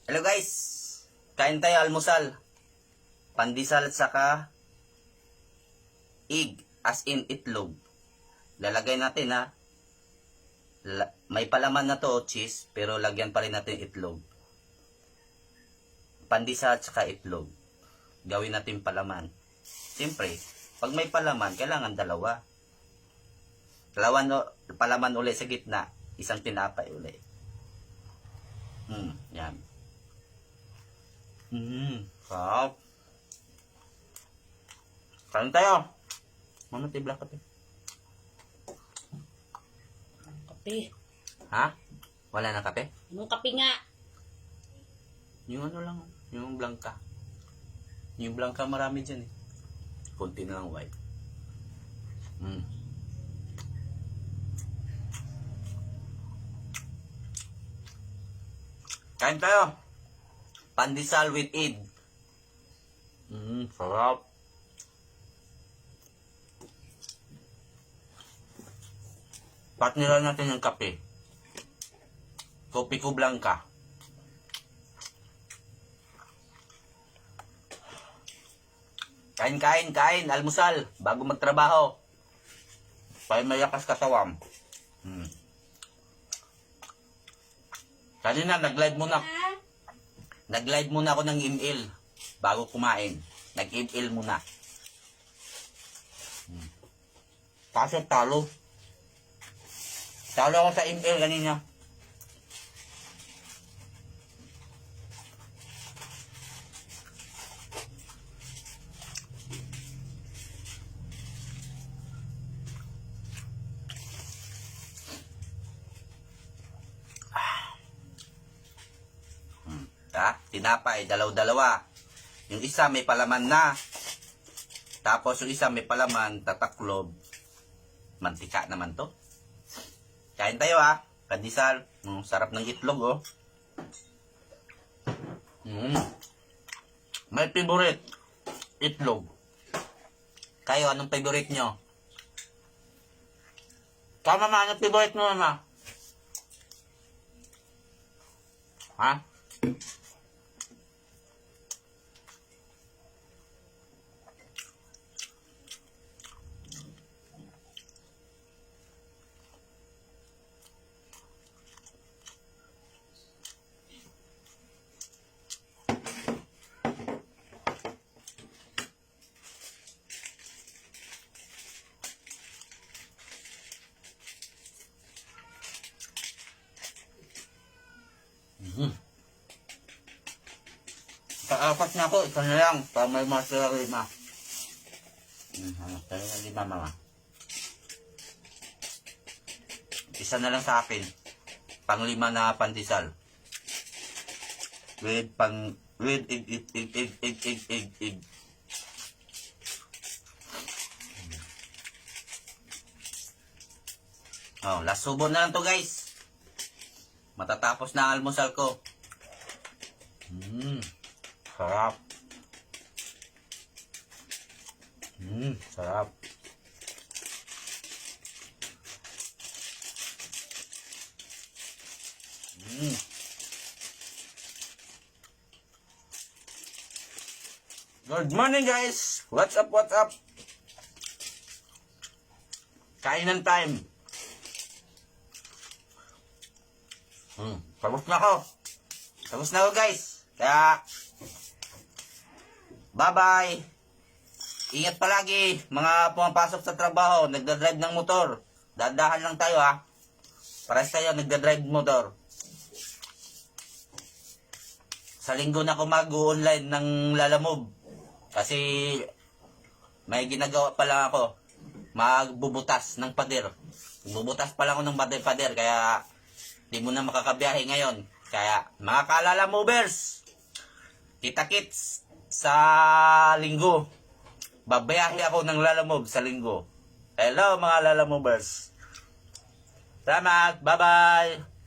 Hello guys, kain tayo almusal. Pandesal saka egg, as in itlog. Lalagay natin ha. May palaman na to, cheese, pero lagyan pa rin natin itlog. Pandesal saka itlog. Gawin natin palaman. Siyempre, pag may palaman, kailangan dalawa. Palaman uli sa gitna, isang tinapay uli. Yan. Sarap. Kain tayo. Mano tibla kape? Kape. Ha? Wala na kape? Anong kape nga? Yung ano lang, yung blanca. Yung blanca marami dyan eh. Kunti na lang white. Kain tayo. Pandesal with egg. Sarap. Partneran natin yung kape. Kopi ko blanca. Kain. Almusal. Bago magtrabaho. Para mayakas kasawam. Kanina, nag-live muna ako ng email bago kumain. Nag-email muna. Kaso talo. Talo ako sa email kanina. Tinapay, dalaw-dalawa. Yung isa may palaman na. Tapos yung isa may palaman, tataklob. Mantika naman to. Kain tayo ha. Pandesal. Sarap ng itlog oh. May favorite. Itlog. Kayo, anong favorite nyo? Tama ma, anong favorite mo mama? Ha? Kaapat na ako, isa na lang. Para may masira 5. Tayo na 5 mama. Isa na lang sa akin. Pang 5 na pandesal. With egg. Oh, last subo na lang to guys. Matatapos na ang almusal ko. Sarap. Sarap. Good morning guys. What's up? Kainan time. Tapos na ako guys. Kaya bye-bye. Ingat palagi mga pumapasok sa trabaho, nagdadrive ng motor. Dadahan lang tayo ha. Pares tayo nagdadrive motor. Sa linggo na ako mag-online ng Lalamove. Kasi may ginagawa pa lang ako. Magbubutas ng pader. Bubutas pa lang ako ng pader. Kaya di mo na makakabiyahe ngayon. Kaya mga ka-Lalamobers, kita-kits sa linggo. Babayahe ako ng Lalamove sa linggo. Hello mga Lalamobers. Salamat. Bye-bye.